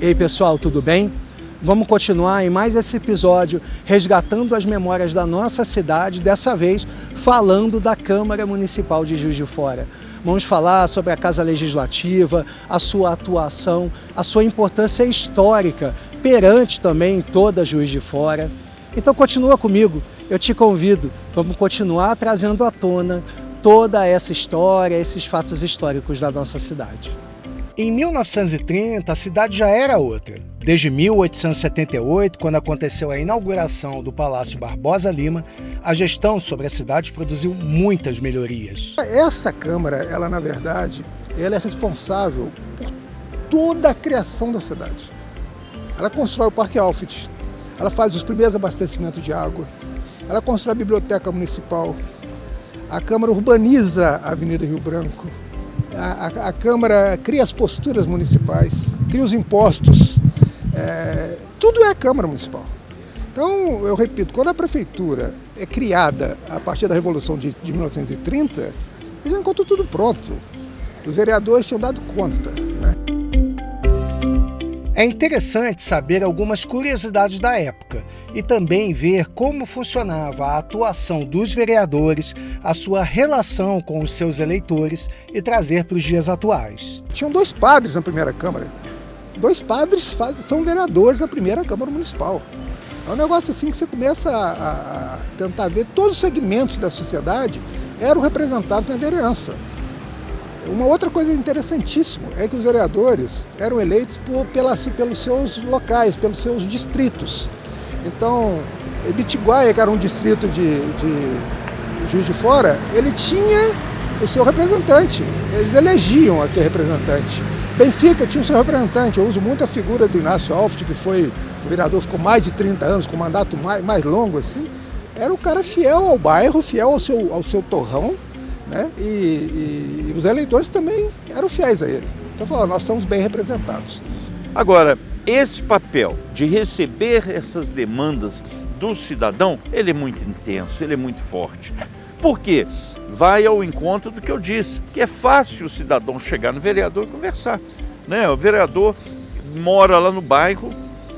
Ei pessoal, tudo bem? Vamos continuar em mais esse episódio resgatando as memórias da nossa cidade, dessa vez falando da Câmara Municipal de Juiz de Fora. Vamos falar sobre a Casa Legislativa, a sua atuação, a sua importância histórica perante também toda Juiz de Fora. Então continua comigo, eu te convido, vamos continuar trazendo à tona toda essa história, esses fatos históricos da nossa cidade. Em 1930, a cidade já era outra. Desde 1878, quando aconteceu a inauguração do Palácio Barbosa Lima, a gestão sobre a cidade produziu muitas melhorias. Essa Câmara, ela na verdade, ela é responsável por toda a criação da cidade. Ela constrói o Parque Alfit, ela faz os primeiros abastecimentos de água, ela constrói a Biblioteca Municipal, a Câmara urbaniza a Avenida Rio Branco, a Câmara cria as posturas municipais, cria os impostos, tudo é a Câmara Municipal. Então, eu repito, quando a Prefeitura é criada a partir da Revolução de 1930, eles já encontram tudo pronto. Os vereadores tinham dado conta, né? É interessante saber algumas curiosidades da época e também ver como funcionava a atuação dos vereadores, a sua relação com os seus eleitores e trazer para os dias atuais. Tinham 2 padres na primeira Câmara. 2 padres são vereadores da primeira Câmara Municipal. É um negócio assim que você começa a tentar ver todos os segmentos da sociedade eram representados na vereança. Uma outra coisa interessantíssima é que os vereadores eram eleitos pelos seus locais, pelos seus distritos. Então, Bitiguaia, que era um distrito de Juiz de Fora, ele tinha o seu representante, eles elegiam aquele representante. Benfica tinha o seu representante, eu uso muito a figura do Inácio Alfit, que foi o vereador, ficou mais de 30 anos, com um mandato mais longo assim. Era o cara fiel ao bairro, fiel ao seu torrão, né? E os eleitores também eram fiéis a ele. Então falaram, nós estamos bem representados. Agora, esse papel de receber essas demandas do cidadão, ele é muito intenso, ele é muito forte. Por quê? Vai ao encontro do que eu disse, que é fácil o cidadão chegar no vereador e conversar, né? O vereador mora lá no bairro,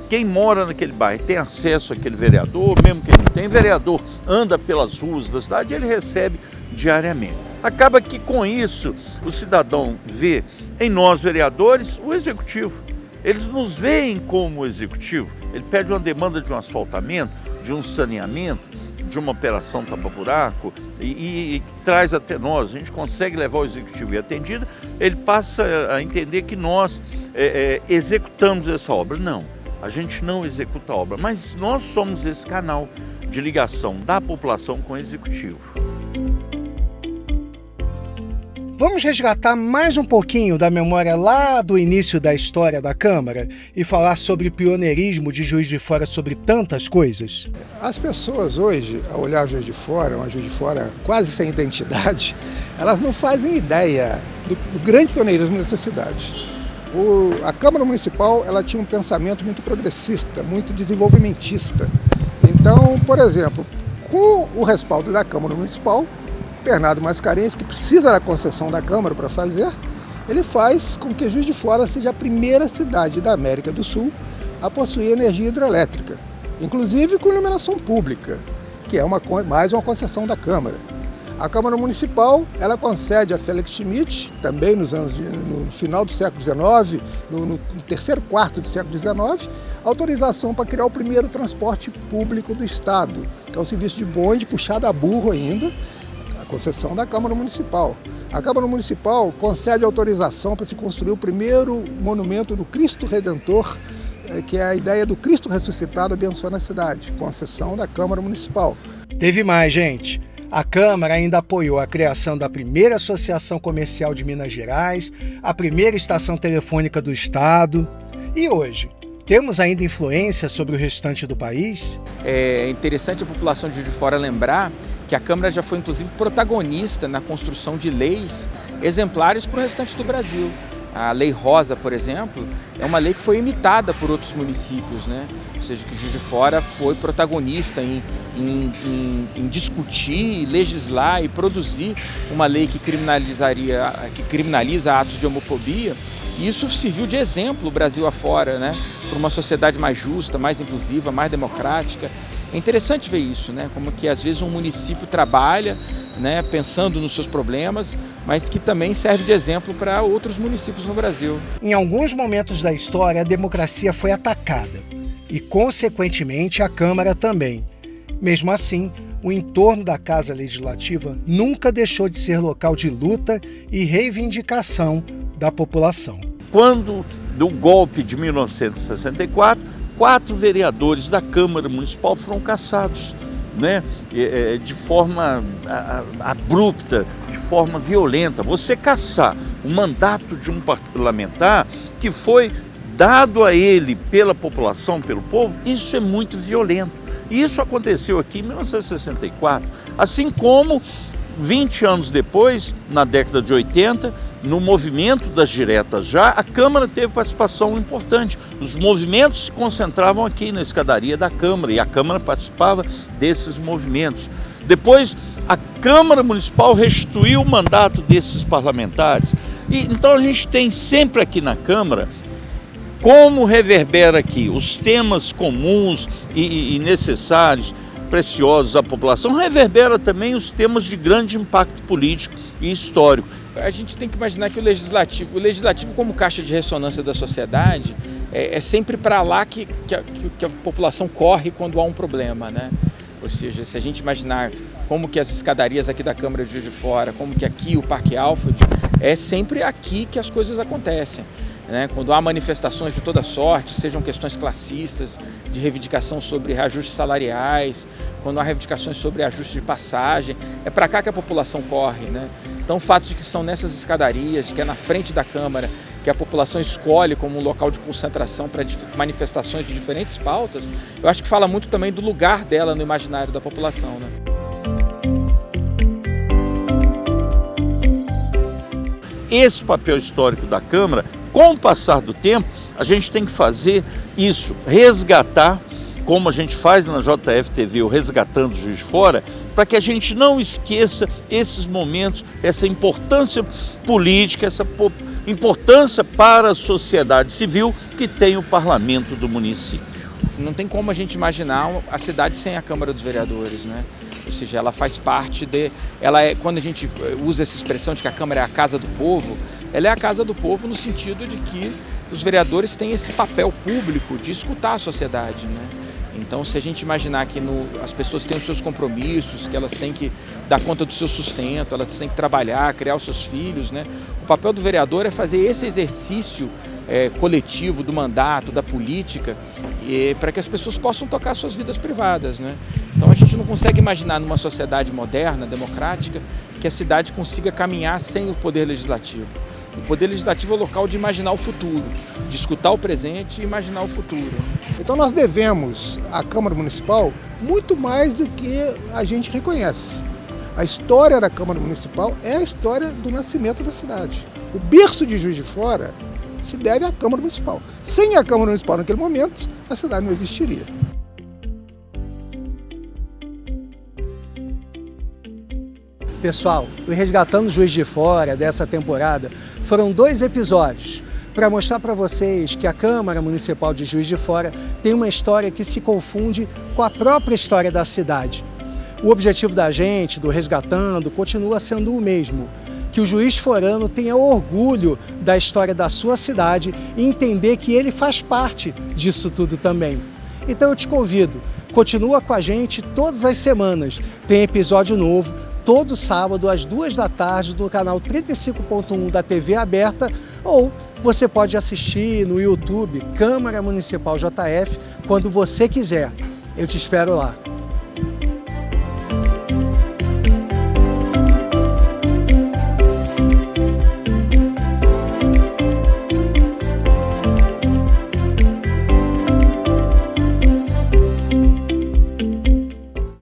quem mora naquele bairro tem acesso àquele vereador, mesmo quem não tem, vereador anda pelas ruas da cidade, ele recebe diariamente. Acaba que com isso o cidadão vê em nós vereadores o executivo. Eles nos veem como executivo. Ele pede uma demanda de um asfaltamento, de um saneamento, de uma operação tapa-buraco e traz até nós. A gente consegue levar o executivo e atendido, ele passa a entender que nós executamos essa obra. Não, a gente não executa a obra, mas nós somos esse canal de ligação da população com o executivo. Vamos resgatar mais um pouquinho da memória lá do início da história da Câmara e falar sobre o pioneirismo de Juiz de Fora sobre tantas coisas? As pessoas hoje, ao olhar Juiz de Fora, uma Juiz de Fora quase sem identidade, elas não fazem ideia do grande pioneirismo dessa cidade. A Câmara Municipal, ela tinha um pensamento muito progressista, muito desenvolvimentista. Então, por exemplo, com o respaldo da Câmara Municipal, Bernardo Mascarenhas, que precisa da concessão da Câmara para fazer, ele faz com que Juiz de Fora seja a primeira cidade da América do Sul a possuir energia hidrelétrica, inclusive com iluminação pública, que é mais uma concessão da Câmara. A Câmara Municipal, ela concede a Felix Schmidt, também no final do século XIX, no terceiro quarto do século XIX, autorização para criar o primeiro transporte público do Estado, que é o serviço de bonde puxado a burro ainda, concessão da Câmara Municipal. A Câmara Municipal concede autorização para se construir o primeiro monumento do Cristo Redentor, que é a ideia do Cristo ressuscitado abençoando a cidade, concessão da Câmara Municipal. Teve mais, gente. A Câmara ainda apoiou a criação da primeira Associação Comercial de Minas Gerais, a primeira estação telefônica do Estado. E hoje, temos ainda influência sobre o restante do país? É interessante a população de Juiz de Fora lembrar que a Câmara já foi, inclusive, protagonista na construção de leis exemplares para o restante do Brasil. A Lei Rosa, por exemplo, é uma lei que foi imitada por outros municípios, né? Ou seja, que Juiz de Fora foi protagonista em discutir, legislar e produzir uma lei que criminaliza atos de homofobia E isso serviu de exemplo Brasil afora, né? Para uma sociedade mais justa, mais inclusiva, mais democrática. É interessante ver isso, né? Como que às vezes um município trabalha, né, pensando nos seus problemas, mas que também serve de exemplo para outros municípios no Brasil. Em alguns momentos da história, a democracia foi atacada e, consequentemente, a Câmara também. Mesmo assim, o entorno da Casa Legislativa nunca deixou de ser local de luta e reivindicação da população. Quando do golpe de 1964, 4 vereadores da Câmara Municipal foram cassados, né? De forma abrupta, de forma violenta. Você cassar o mandato de um parlamentar que foi dado a ele pela população, pelo povo, isso é muito violento. E isso aconteceu aqui em 1964, assim como 20 anos depois, na década de 80, no movimento das diretas já, a Câmara teve participação importante. Os movimentos se concentravam aqui na escadaria da Câmara e a Câmara participava desses movimentos. Depois, a Câmara Municipal restituiu o mandato desses parlamentares. E então a gente tem sempre aqui na Câmara como reverbera aqui os temas comuns e necessários, preciosos à população, reverbera também os temas de grande impacto político e histórico. A gente tem que imaginar que o legislativo como caixa de ressonância da sociedade, é sempre para lá que a população corre quando há um problema, né? Ou seja, se a gente imaginar como que as escadarias aqui da Câmara de Juiz de Fora, como que aqui o Parque Alfred, é sempre aqui que as coisas acontecem. Quando há manifestações de toda sorte, sejam questões classistas, de reivindicação sobre reajustes salariais, quando há reivindicações sobre ajuste de passagem, é para cá que a população corre, né? Então o fato de que são nessas escadarias, que é na frente da Câmara, que a população escolhe como um local de concentração para manifestações de diferentes pautas, eu acho que fala muito também do lugar dela no imaginário da população, né? Esse papel histórico da Câmara, com o passar do tempo, a gente tem que fazer isso, resgatar, como a gente faz na JF-TV, o Resgatando Juiz de Fora, para que a gente não esqueça esses momentos, essa importância política, essa importância para a sociedade civil que tem o parlamento do município. Não tem como a gente imaginar a cidade sem a Câmara dos Vereadores, né? Ou seja, ela faz parte quando a gente usa essa expressão de que a Câmara é a casa do povo, ela é a casa do povo no sentido de que os vereadores têm esse papel público de escutar a sociedade, né? Então, se a gente imaginar que as pessoas têm os seus compromissos, que elas têm que dar conta do seu sustento, elas têm que trabalhar, criar os seus filhos, né? O papel do vereador é fazer esse exercício coletivo do mandato, da política, para que as pessoas possam tocar suas vidas privadas, né? Então a gente não consegue imaginar numa sociedade moderna, democrática, que a cidade consiga caminhar sem o poder legislativo. O poder legislativo é o local de imaginar o futuro, de escutar o presente e imaginar o futuro. Então nós devemos à Câmara Municipal muito mais do que a gente reconhece. A história da Câmara Municipal é a história do nascimento da cidade. O berço de Juiz de Fora se deve à Câmara Municipal. Sem a Câmara Municipal naquele momento, a cidade não existiria. Pessoal, o Resgatando Juiz de Fora dessa temporada foram 2 episódios para mostrar para vocês que a Câmara Municipal de Juiz de Fora tem uma história que se confunde com a própria história da cidade. O objetivo da gente, do Resgatando, continua sendo o mesmo: que o juiz forano tenha orgulho da história da sua cidade e entender que ele faz parte disso tudo também. Então eu te convido, continua com a gente todas as semanas, tem episódio novo, todo sábado às 2 da tarde no canal 35.1 da TV aberta, ou você pode assistir no YouTube Câmara Municipal JF quando você quiser. Eu te espero lá.